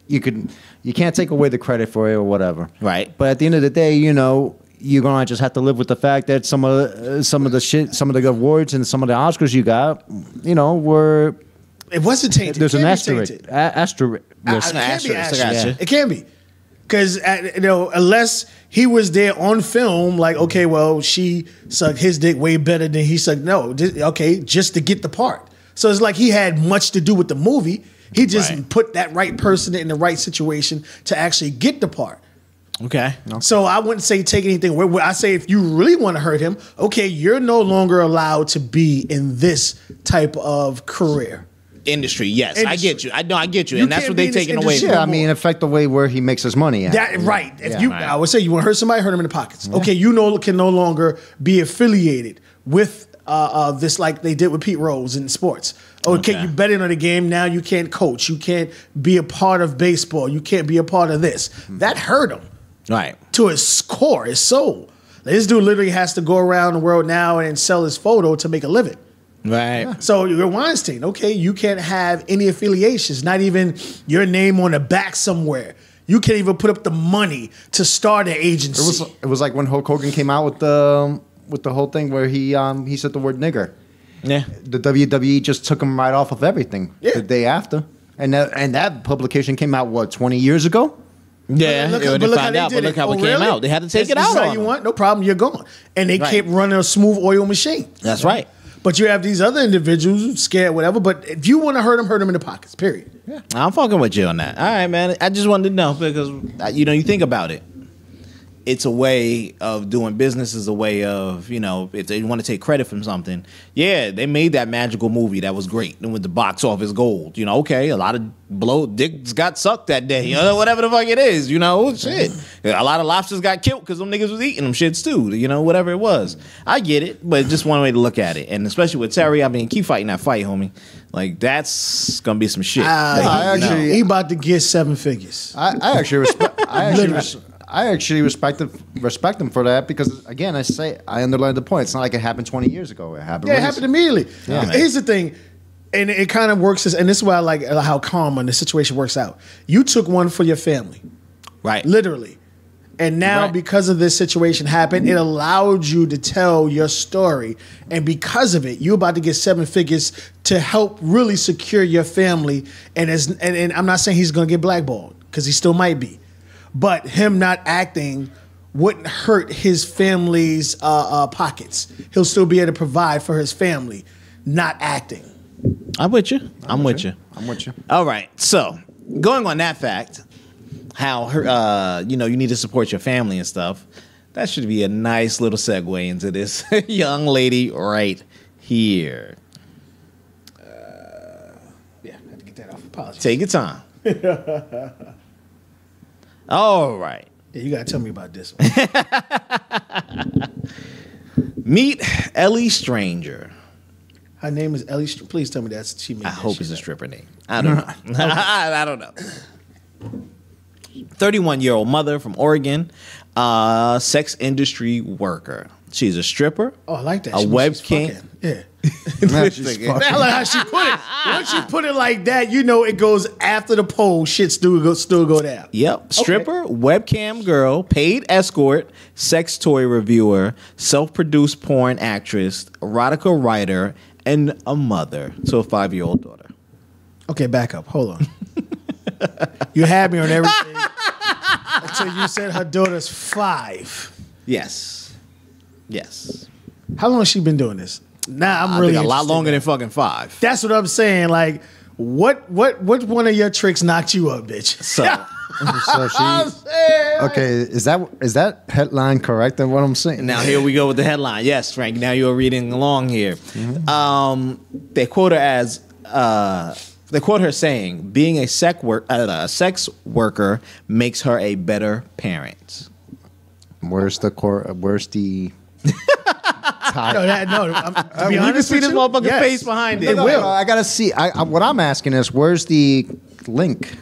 You can't take away the credit for it or whatever, right? But at the end of the day, you're gonna just have to live with the fact that some of the awards and some of the Oscars you got, were. It wasn't tainted. There's an asterisk. It can be, because unless he was there on film, like, okay, well, she sucked his dick way better than he sucked. No, just to get the part. So it's like he had much to do with the movie. He just put that right person in the right situation to actually get the part. Okay. So I wouldn't say take anything away. I say if you really want to hurt him, okay, you're no longer allowed to be in this type of career. Industry, yes. I get you. I get you. And that's what they're taking away from. Yeah, I mean, affect the way where he makes his money at. I would say you want to hurt somebody, hurt him in the pockets. Yeah. Okay, you can no longer be affiliated with this like they did with Pete Rose in sports. Okay, you betting on the game, now you can't coach. You can't be a part of baseball. You can't be a part of this. That hurt him. Right. To his core, his soul. This dude literally has to go around the world now and sell his photo to make a living. Right. Yeah. So you're Weinstein. Okay, you can't have any affiliations, not even your name on the back somewhere. You can't even put up the money to start an agency. It was like when Hulk Hogan came out with the with the whole thing where he said the word nigger. Yeah. The WWE just took him right off of everything the day after, and that publication came out 20 years ago. Yeah, But they look how found they out, did but look it. how it came Really? out. They had to take it This out is how on you them. want? No problem, you're gone. And they Right. kept running a smooth oil machine. That's right. But you have these other individuals who scared, whatever. But if you want to hurt them in the pockets, period. Yeah. I'm fucking with you on that. All right, man. I just wanted to know because you think about it. It's a way of doing business. Is a way of if they want to take credit from something. Yeah, they made that magical movie that was great and with the box office gold. Okay, a lot of dicks got sucked that day. Whatever the fuck it is. Shit. A lot of lobsters got killed because them niggas was eating them shits too. Whatever it was. I get it, but just one way to look at it, and especially with Terry. I mean, keep fighting that fight, homie. Like that's gonna be some shit. He about to get 7 figures. I actually respect. I actually respect him for that because, again, I underlined the point. It's not like it happened 20 years ago. It happened. Yeah, it happened immediately. Yeah. Here's the thing, and it kind of works, and this is why I like how calm and the situation works out. You took one for your family, Right. literally, and now Right. because of this situation happened, it allowed you to tell your story, and because of it, you're about to get 7 figures to help really secure your family. And I'm not saying he's going to get blackballed because he still might be. But him not acting wouldn't hurt his family's pockets. He'll still be able to provide for his family, not acting. I'm with you. I'm with you. I'm with you. All right. So going on that fact, how you need to support your family and stuff. That should be a nice little segue into this young lady right here. Yeah, I had to get that off. Apologies. Take your time. All right. Yeah, you gotta tell me about this one. Meet Ellie Stranger. Her name is Ellie. Please tell me she made I that hope shit it's a up. stripper name. I don't know. I don't know. 31-year-old mother from Oregon, sex industry worker. She's a stripper. Oh, I like that. A She's webcam. fucking. Yeah. Now I like how she put it. Once you put it like that, it goes after the poll. Shit still go down. Yep. Stripper, webcam girl, paid escort, sex toy reviewer, self-produced porn actress, erotica writer, and a mother to a 5-year-old daughter. Okay, back up. Hold on. You had me on everything until you said her daughter's 5. Yes. Yes. How long has she been doing this? Nah, I'm I really think a lot interested longer now. than fucking 5. That's what I'm saying. Like, what one of your tricks knocked you up, bitch? So, So okay, is that headline correct in what I'm saying? now here we go with the headline. Yes, Frank, now you're reading along here. They quote her as they quote her saying, being a sex worker makes her a better parent. Where's the tie? To be You can honest see with this you, motherfucking yes. face behind it. It will. I gotta see. What I'm asking is, where's the link?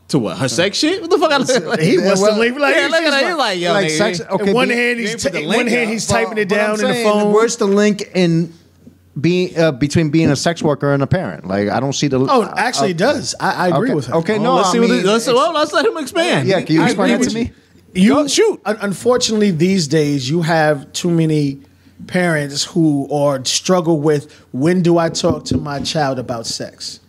To what? Her sex shit? What the fuck? He wants to leave like, Yeah, look at that. He's like, yo, Like nigga, sex? Okay, in one be- hand you he's ain't put the in link one hand up. he's typing it But I'm down in the saying, phone. Where's the link in between being a sex worker and a parent? Like, I don't see the. Oh, actually, it does. I agree okay. with her. Okay, Well, no, let's I see mean, let's let him expand. yeah, can you I explain agree that to with me? You shoot. Unfortunately, these days you have too many parents who are struggle with when do I talk to my child about sex.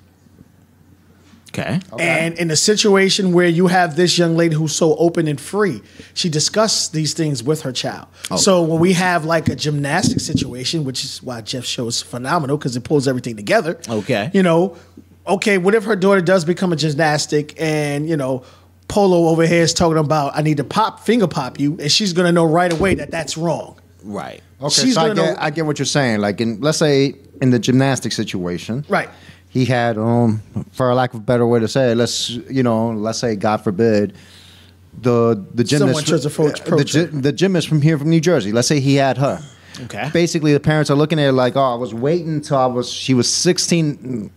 Okay. And in a situation where you have this young lady who's so open and free, she discussed these things with her child. So when we have like a gymnastic situation, which is why Jeff's show is phenomenal because it pulls everything together. Okay. Okay, what if her daughter does become a gymnastic and, Polo over here is talking about I need to finger pop you, and she's gonna know right away that that's wrong. Right. Okay, She's so gonna know- I get what you're saying. Like, let's say in the gymnastic situation, Right. He had, for a lack of a better way to say it, let's say, God forbid, the gymnast, Someone tries to approach her. the gymnast from New Jersey. Let's say he had her. Okay. Basically, the parents are looking at it like, I was waiting till she was 16,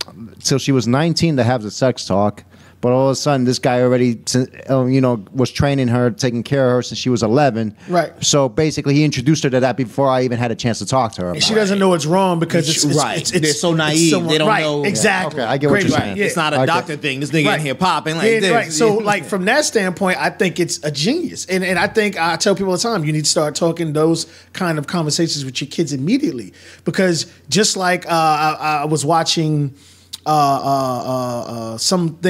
till she was 19 to have the sex talk. But all of a sudden, this guy already, was training her, taking care of her since she was 11. Right. So basically, he introduced her to that before I even had a chance to talk to her. And she doesn't know it's wrong because they're so naive. They don't know. Exactly. Okay, I get what you're saying. Yeah. It's not a doctor thing. This nigga in here popping like this. Right. So, like, from that standpoint, I think it's a genius. And I think I tell people all the time, you need to start talking those kind of conversations with your kids immediately. Because just like I was watching something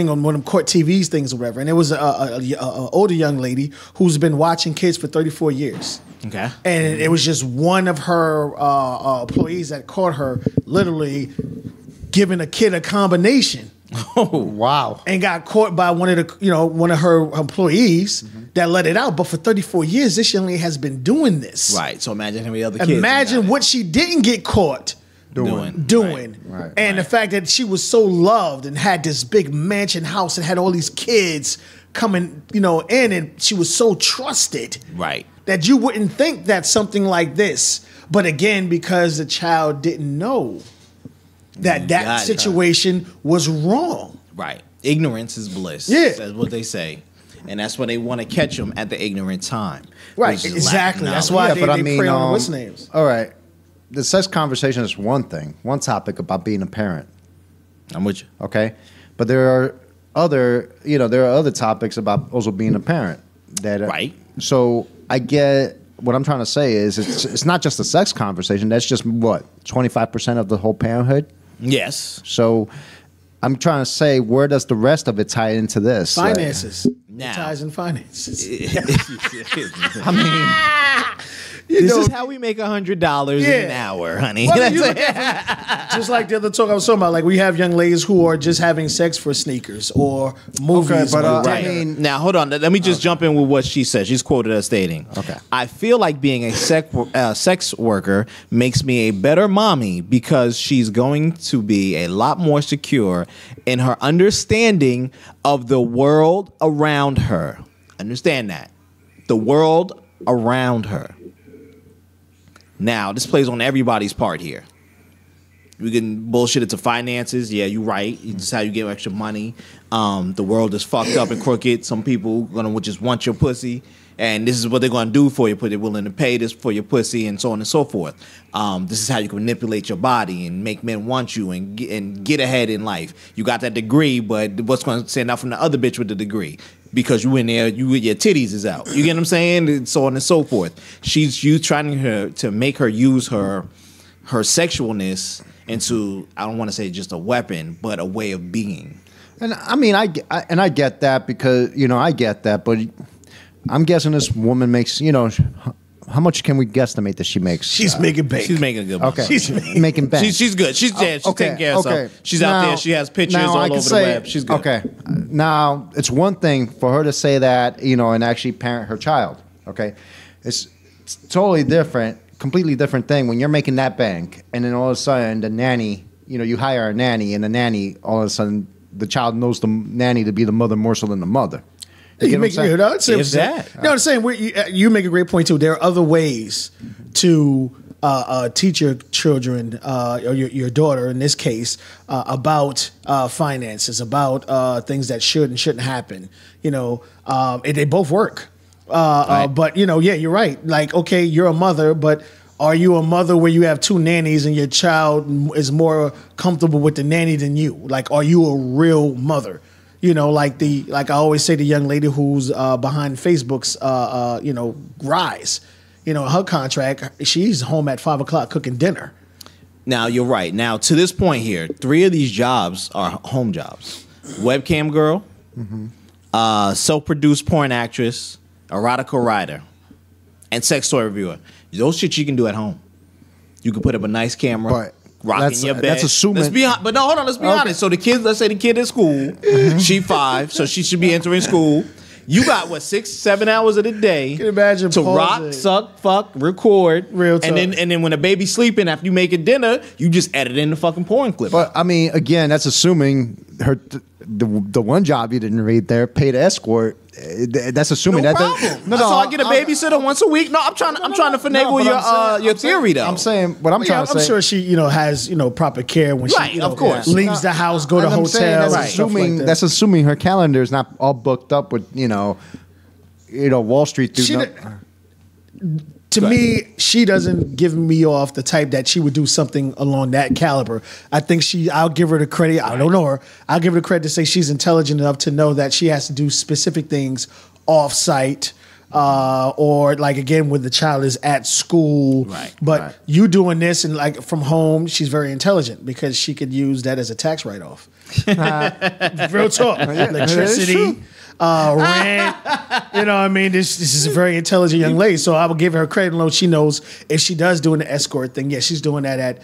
on one of them court TV's things or whatever, and it was a older young lady who's been watching kids for 34 years. Okay. And it was just one of her employees that caught her literally giving a kid a combination. Oh, wow. And got caught by one of her employees that let it out. But for 34 years, this young lady has been doing this. Right. So imagine how many other kids. Imagine what she didn't get caught doing. Right. And the fact that she was so loved and had this big mansion house and had all these kids coming, in, and she was so trusted. Right. That you wouldn't think that something like this. But again, because the child didn't know that situation was wrong. Right. Ignorance is bliss. Yeah. That's what they say. And that's why they want to catch them at the ignorant time. Right. Exactly. That's why they prey on what's names. All right. The sex conversation is one thing, one topic about being a parent. I'm with you. Okay. But there are other topics about also being a parent. Right. So I get what I'm trying to say is it's not just a sex conversation. That's just 25% of the whole parenthood. Yes. So I'm trying to say, where does the rest of it tie into this? Finances. Now. It ties in finances. I mean, this is how we make $100 in an hour, honey. Well, just like the other talk I was talking about, like we have young ladies who are just having sex for sneakers or movies. Okay, but right. I mean, now hold on. Let me just jump in with what she said. She's quoted as stating, "Okay, I feel like being a sex worker makes me a better mommy because she's going to be a lot more secure in her understanding of the world around her. Understand that, the world around her." Now, this plays on everybody's part here. We can bullshit it to finances. Yeah, you're right. It's just how you get extra money. The world is fucked up and crooked. Some people gonna just want your pussy, and this is what they're gonna do for you. But they're willing to pay this for your pussy, and so on and so forth. This is how you can manipulate your body and make men want you and get ahead in life. You got that degree, but what's gonna stand out from the other bitch with the degree? Because you in there, your titties is out. You get what I'm saying? And so on and so forth. She's trying to make her use her sexualness into, I don't want to say just a weapon, but a way of being. And I mean, I get that because I get that, but I'm guessing this woman makes how much can we guesstimate that she makes? She's making bank. She's making a good money. Okay, she's making bank. She's good. She's dead. She's taking care of herself. She's out there. She has pictures all over the web. She's good. Okay. Now, it's one thing for her to say that, and actually parent her child. Okay. It's totally different, completely different thing when you're making that bank and then all of a sudden the nanny, you hire a nanny and the nanny, all of a sudden the child knows the nanny to be the mother more so than the mother. You make it. I'm saying you make a great point too. There are other ways to teach your children or your daughter in this case about finances, about things that should and shouldn't happen. And they both work. Right. But you're right. Like, okay, you're a mother, but are you a mother where you have two nannies and your child is more comfortable with the nanny than you? Like, are you a real mother? Like I always say, the young lady who's behind Facebook's, rise. Her contract, she's home at 5 o'clock cooking dinner. Now, you're right. Now, to this point here, 3 of these jobs are home jobs. Webcam girl, self-produced porn actress, erotica writer, and sex toy reviewer. Those shit you can do at home. You can put up a nice camera. Rocking your bed. That's assuming. But no, hold on. Let's be honest. So let's say the kid in school. She 5, so she should be entering school. You got 6-7 hours of the day. Can you imagine to rock, suck, fuck, record, real talk. and then when the baby's sleeping after you making dinner, you just edit in the fucking porn clip. But I mean, again, that's assuming The one job you didn't read there, paid escort. That's assuming No that. problem. No, So I get a babysitter once a week. No, I'm trying to finagle your theory though. I'm saying what I'm trying to say. I'm sure she, has, proper care when Right, she, of course. leaves the house, go to And I'm saying hotels. That's and stuff assuming like that. that's assuming her calendar is not all booked up with Wall Street. To me, she doesn't give me off the type that she would do something along that caliber. I think I'll give her the credit. I don't know her. I'll give her the credit to say she's intelligent enough to know that she has to do specific things off site. Or like again, when the child is at school, Right, but right. you doing this and like from home, she's very intelligent because she could use that as a tax write-off. Real talk, electricity, rent. You know what I mean? This is a very intelligent young lady, so I will give her credit. Though she knows if she does doing the escort thing, yeah, she's doing that at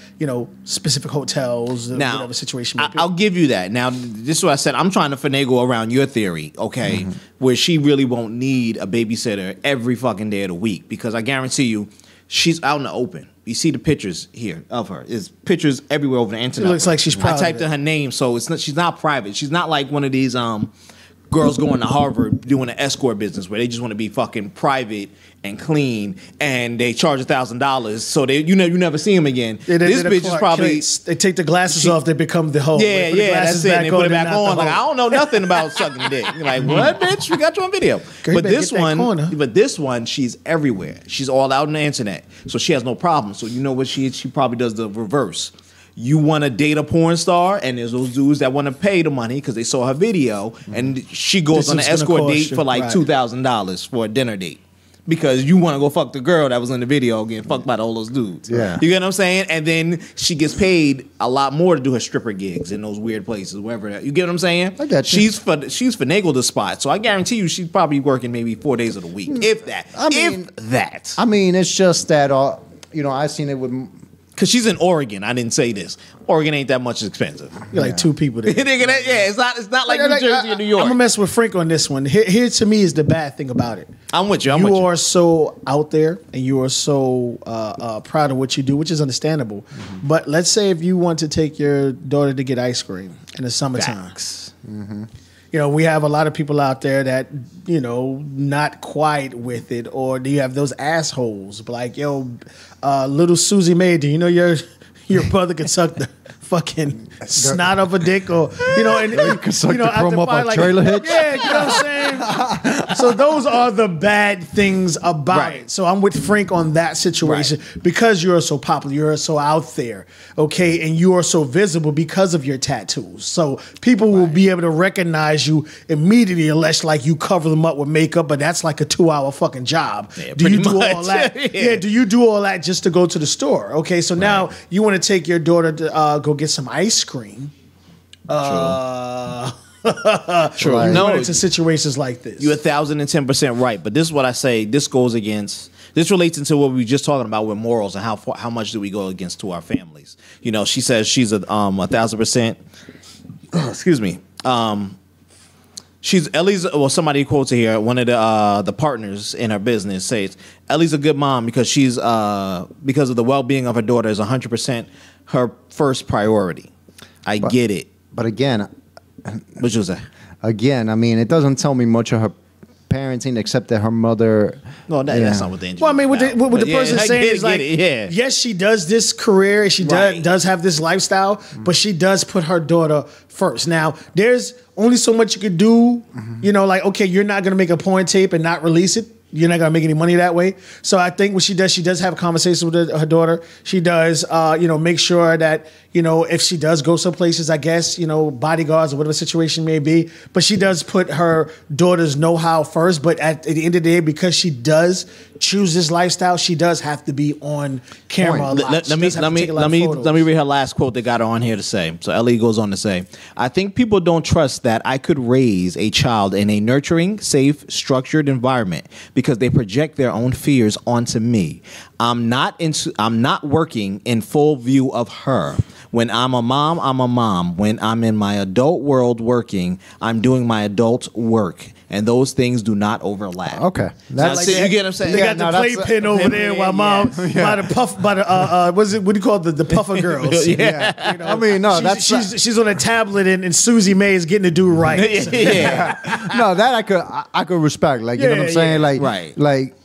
specific hotels, Now, whatever situation. May be. I'll give you that. Now, this is what I said. I'm trying to finagle around your theory, okay, where she really won't need a babysitter every fucking day of the week because I guarantee you, she's out in the open. You see the pictures here of her. There's pictures everywhere over the internet. It looks like she's proud I of typed it. in her name, so it's not. She's not private. She's not like one of these girls going to Harvard doing an escort business where they just want to be fucking private and clean, and they charge $1,000, so you never see them again. This bitch is probably. They take the glasses off. They become the hoe. Yeah, that's it. And they put it back on. Like I don't know nothing about sucking dick. You're like, what, bitch? We got you on video. Girl, you better This one, she's everywhere. She's all out on the internet, so she has no problem. So you know what she probably does the reverse. You want to date a porn star, and there's those dudes that want to pay the money because they saw her video, and she goes on an escort date for like $2,000 for a dinner date. Because you want to go fuck the girl that was in the video getting fucked by all those dudes. Yeah. You get what I'm saying? And then she gets paid a lot more to do her stripper gigs in those weird places, wherever. You get what I'm saying? I got you. She's finagled the spot. So I guarantee you she's probably working maybe 4 days of the week. If that. If that. I mean, it's just that I seen it with. Because she's in Oregon. I didn't say this. Oregon ain't that much expensive. You're like two people there. It's not like New Jersey or New York. I'm gonna mess with Frank on this one. Here to me is the bad thing about it. I'm with you. You are so out there and you are so proud of what you do, which is understandable. Mm-hmm. But let's say if you want to take your daughter to get ice cream in the summertime. Mm-hmm. We have a lot of people out there that, not quite with it, or do you have those assholes like, little Susie Mae, do you know your brother can suck the fucking snot of a dick, or and You can suck the chrome up on like, trailer hitch? Yeah, you know what I'm saying? So those are the bad things about it. So I'm with Frank on that situation because you're so popular, you're so out there, okay, and you are so visible because of your tattoos. So people will be able to recognize you immediately unless like you cover them up with makeup, but that's like a 2-hour fucking job. Yeah, do you do much. all that? Yeah. Do you do all that just to go to the store? Okay, so now you want to take your daughter to go get some ice cream. True. Right. No, Into situations like this. you're 1,010% right. But this is what I say. This goes against. This relates into what we were just talking about with morals and how much do we go against to our families. She says she's 1,000%. Excuse me. She's Ellie's. Well, somebody quotes her here. One of the partners in her business says Ellie's a good mom because she's because of the well-being of her daughter is 100% her first priority. I get it. But again, What you say? I mean, it doesn't tell me much of her parenting except that her mother. No, that's not what the Well, I mean, what the person's saying is like, yeah. yes, she does this career, she does have this lifestyle, but she does put her daughter first. Now, there's only so much you could do. Like, okay, you're not going to make a porn tape and not release it. You're not gonna make any money that way. So I think what she does have conversations with her daughter. She does, make sure that if she does go some places, I guess bodyguards or whatever the situation may be. But she does put her daughter's know-how first. But at the end of the day, because she does choose this lifestyle, she does have to be on camera a lot. Let me read her last quote they got her on here to say. So Ellie goes on to say, I think people don't trust that I could raise a child in a nurturing, safe, structured environment because they project their own fears onto me. I'm not working in full view of her. When I'm a mom, I'm a mom. When I'm in my adult world working, I'm doing my adult work. And those things do not overlap. Okay. You get what I'm saying? They got the playpen over there while mom by the puff by the what do you call it, the puffer girls? Yeah. You know, I mean, no, she's on a tablet and Susie May is getting to do right. No, that I could respect. Like, you know what I'm saying? Like, like.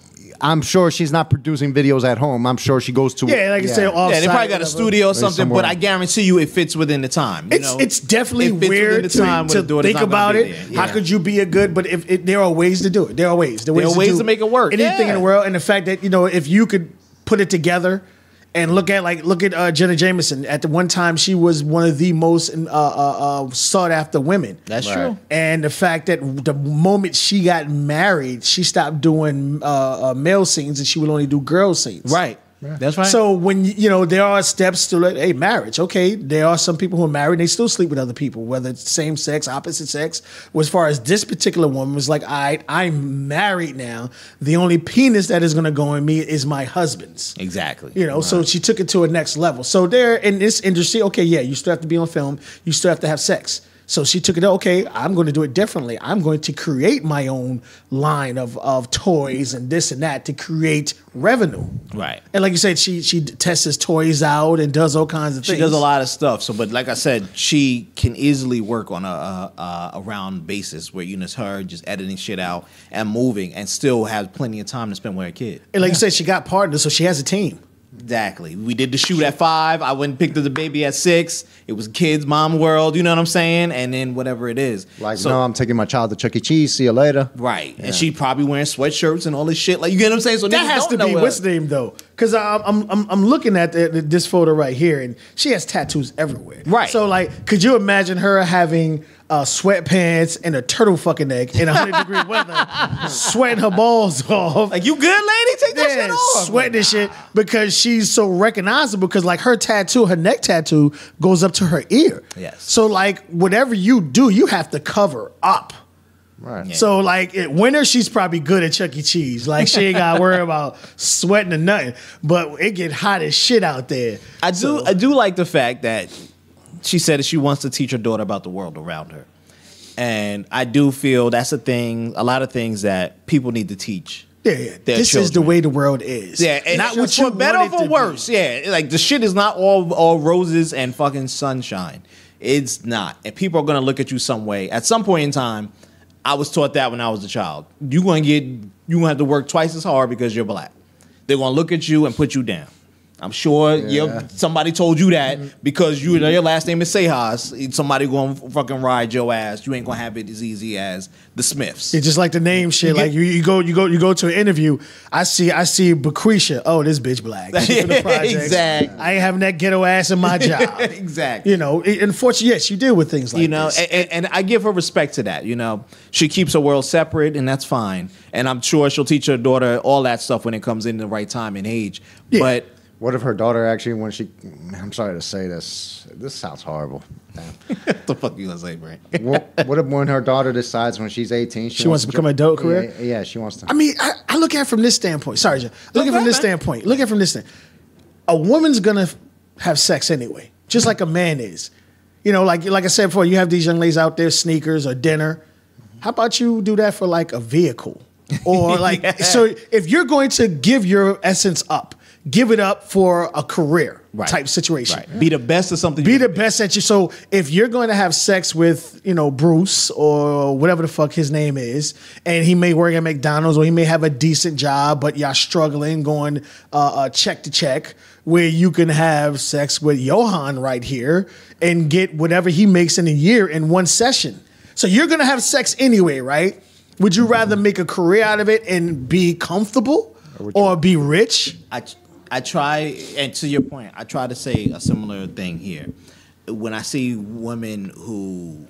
I'm sure she's not producing videos at home. I'm sure she goes to like you say, yeah, they probably got a studio or something. But I guarantee you, it fits within the time. It's definitely weird to think about it. Yeah. How could you be a good? But if there are ways to do it. There are ways. There are ways to make it work. Anything in the world, and the fact that if you could put it together. And look at Jenna Jameson. At the one time, she was one of the most sought after women. That's true. And the fact that the moment she got married, she stopped doing male scenes and she would only do girl scenes. Right. That's right. So when there are steps to marriage. Okay, there are some people who are married and they still sleep with other people, whether it's same sex, opposite sex. Well, as far as this particular woman was like, I'm married now. The only penis that is going to go in me is my husband's. Exactly. So she took it to a next level. So there in this industry, okay, yeah, you still have to be on film. You still have to have sex. So she took it, okay, I'm going to do it differently. I'm going to create my own line of toys and this and that to create revenue. Right. And like you said, she tests toys out and does all kinds of things. She does a lot of stuff. So, but like I said, she can easily work on a round basis where it's her just editing shit out and moving and still has plenty of time to spend with her kid. And like you said, she got partners, so she has a team. Exactly. We did the shoot at 5. I went and picked up the baby at 6. It was kids, mom world, you know what I'm saying? And then whatever it is. Like, no, I'm taking my child to Chuck E. Cheese. See you later. Right. Yeah. And she probably wearing sweatshirts and all this shit. Like, you get what I'm saying? So that has to be what's name though, because I'm looking at this photo right here, and she has tattoos everywhere. Right. So like, could you imagine her having sweatpants and a turtle fucking neck in 100-degree weather, sweating her balls off? Like, you good, lady? Take that shit off. Sweating this shit because she's so recognizable. Because like her neck tattoo goes up to her ear. Yes. So like, whatever you do, you have to cover up. Right. Yeah. So like in winter, she's probably good at Chuck E. Cheese. Like she ain't got to worry about sweating or nothing. But it get hot as shit out there. I do like the fact that she said that she wants to teach her daughter about the world around her. And I do feel that's a thing, a lot of things that people need to teach. Yeah. This children. Is the way the world is. Yeah, and not what you better or for worse. Be. Yeah, like the shit is not all roses and fucking sunshine. It's not. And people are going to look at you some way. At some point in time, I was taught that when I was a child. You're going to have to work twice as hard because you're black. They're going to look at you and put you down. I'm sure somebody told you that because your last name is Sejas. Somebody going to fucking ride your ass. You ain't going to have it as easy as the Smiths. It's just like the name shit. Like you go to an interview. I see Bacrisha. Oh, this bitch black. Exactly. I ain't having that ghetto ass in my job. Exactly. Unfortunately, yes, you deal with things like this. And I give her respect to that. She keeps her world separate, and that's fine. And I'm sure she'll teach her daughter all that stuff when it comes in the right time and age. Yeah. But what if her daughter actually, I'm sorry to say this sounds horrible. What the fuck you gonna say, Brent? What if when her daughter decides when she's 18, she wants to become an adult career? Yeah, she wants to. I mean, I look at it from this standpoint. Sorry, Joe. Look at it from this standpoint. Look at it from this standpoint. A woman's gonna have sex anyway, just like a man is. Like I said before, you have these young ladies out there, sneakers or dinner. How about you do that for like a vehicle? Or like, so if you're going to give your essence up, give it up for a career type situation. Right. Be the best of something. Be the best at you. So if you're going to have sex with, Bruce or whatever the fuck his name is, and he may work at McDonald's or he may have a decent job, but y'all struggling going check to check, where you can have sex with Johan right here and get whatever he makes in a year in one session. So you're going to have sex anyway, right? Would you rather make a career out of it and be comfortable or be rich? I try, and to your point, I try to say a similar thing here. When I see women who,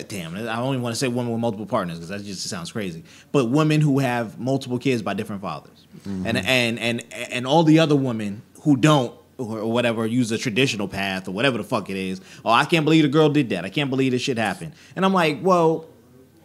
damn, I only want to say women with multiple partners because that just sounds crazy. But women who have multiple kids by different fathers, and all the other women who don't or whatever use a traditional path or whatever the fuck it is. Oh, I can't believe the girl did that. I can't believe this shit happened. And I'm like, well,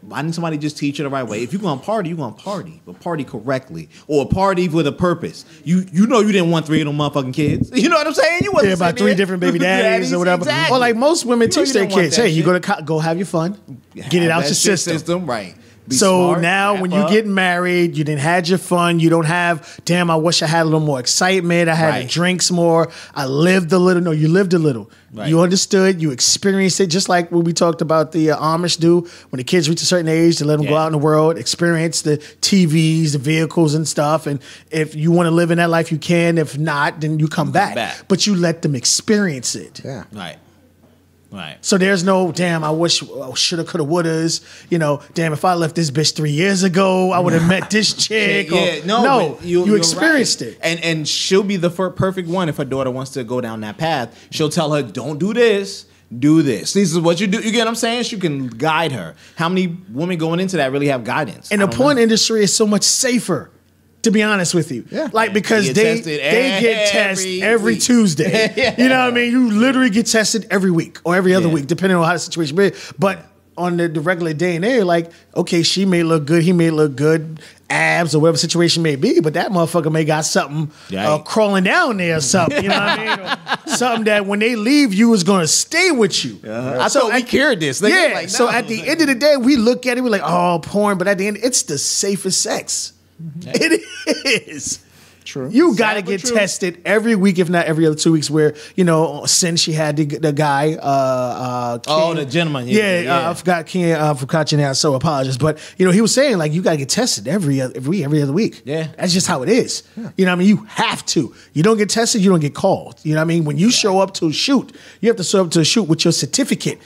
why didn't somebody just teach you the right way? If you're going to party, you're going to party, but party correctly. Or party with a purpose. You didn't want 3 of them motherfucking kids. You know what I'm saying? You wasn't about 3 different baby daddies or whatever. Exactly. Or like most women teach their kids, hey, you go have your fun. Get it out your system. Right. So smart, now wrap when you up. get married, you didn't had your fun. You don't have, damn, I wish I had a little more excitement. I had the Right. drinks more. I lived a little. No, you lived a little. Right. You understood. You experienced it. Just like when we talked about the Amish do. When the kids reach a certain age, they let them go Yeah. out in the world, experience the TVs, the vehicles and stuff. And if you want to live in that life, you can. If not, then you come back. But you let them experience it. Yeah. Right. Right. So there's no, damn, I wish, shoulda, coulda, wouldas. You know, damn, if I left this bitch 3 years ago, I would have met this chick. Yeah, no, but you you're experienced right. it. And she'll be the perfect one if her daughter wants to go down that path. She'll tell her, don't do this, do this. This is what you do. You get what I'm saying? She can guide her. How many women going into that really have guidance? And the porn industry is so much safer, to be honest with you. Yeah. Like, because You they get tested get tested every week. Tuesday. Yeah. You know what I mean? You literally get tested every week or every other Yeah. week, depending on how the situation is. But on the regular day and age, like, okay, she may look good, he may look good, abs or whatever situation may be, but that motherfucker may got something Right. crawling down there or something. You know what I mean? Or something that when they leave you is going to stay with you. I thought we cured this. They Yeah. like, So no. at the end of the day, we look at it, we're like, oh, porn. But at the end, it's the safest sex. It is. True. You got to Sad but get true. tested every week, if not every other 2 weeks. Where, you know, since she had the guy, King, the gentleman. I forgot King. I forgot your name. So apologize, but you know, he was saying like you got to get tested every other week. Yeah. That's just how it is. You know what I mean? You have to. You don't get tested, you don't get called. You know what I mean? When you show up to a shoot, you have to show up to a shoot with your certificate.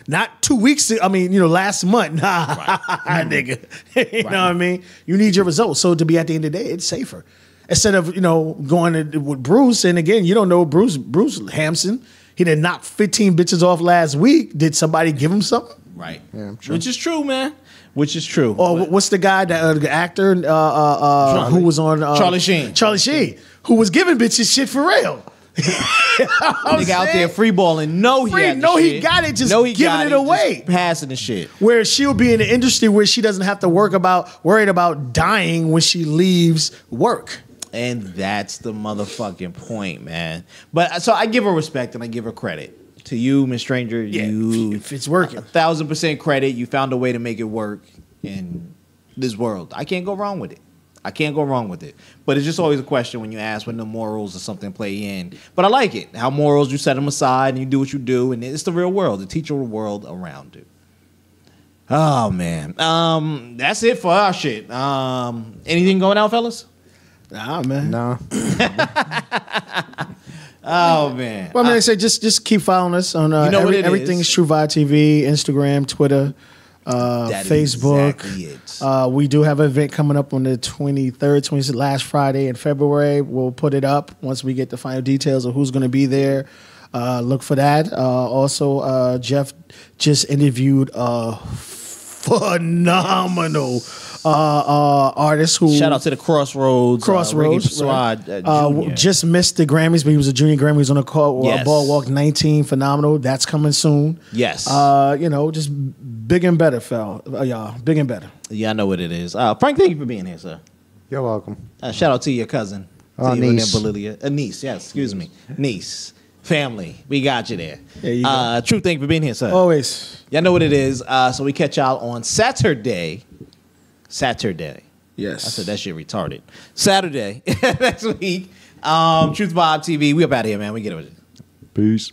Not 2 weeks. Last month. Nah, nigga. You know what I mean? You need your results. So to be at the end of the day, it's safer. Instead of, going with Bruce, and again, you don't know Bruce Hampson. He did knock 15 bitches off last week. Did somebody give him something? Right. Yeah, I'm sure. Which is true, man. Which is true. Or what's the guy, the actor who was on Charlie Sheen. Charlie Sheen, who was giving bitches shit for real. Nigga out there free balling. He got it, just giving it away. Just passing the shit. Where she'll be in the industry where she doesn't have to worried about dying when she leaves work. And that's the motherfucking point, man. But so I give her respect and I give her credit. To you, Miss Stranger, if it's working. 1,000% credit. You found a way to make it work in this world. I can't go wrong with it. But it's just always a question when you ask when the morals or something play in. But I like it. How morals, you set them aside and you do what you do. And it's the real world, the teacher world around you. Oh, man. That's it for our shit. Anything going out, fellas? Nah, man. No. Oh, man. Well, I mean, I say just keep following us on You know what it everything is. is True Vibe TV, Instagram, Twitter, That is Facebook. exactly it. We do have an event coming up on the 23rd, 26th, last Friday in February. We'll put it up once we get the final details of who's going to be there. Look for that. Also, Jeff just interviewed a phenomenal artist who Shout out to the Crossroads. Reggae Swad, Junior. just missed the Grammys, but he was a junior Grammy. He was on a call, Yes. Ball 19, phenomenal. That's coming soon. Yes. Just big and better, y'all. Big and better. Yeah, I know what it is. Frank, thank you for being here, sir. You're welcome. Shout out to your cousin. Niece. Niece, yes, excuse me. Niece. Family. We got you there. There you go. True, thank you for being here, sir. Always. Y'all know what it is. So we catch y'all on Saturday. Yes. I said that shit retarded. Saturday next week. Truth Vibe TV. We up out of here, man. We get it with it. Peace.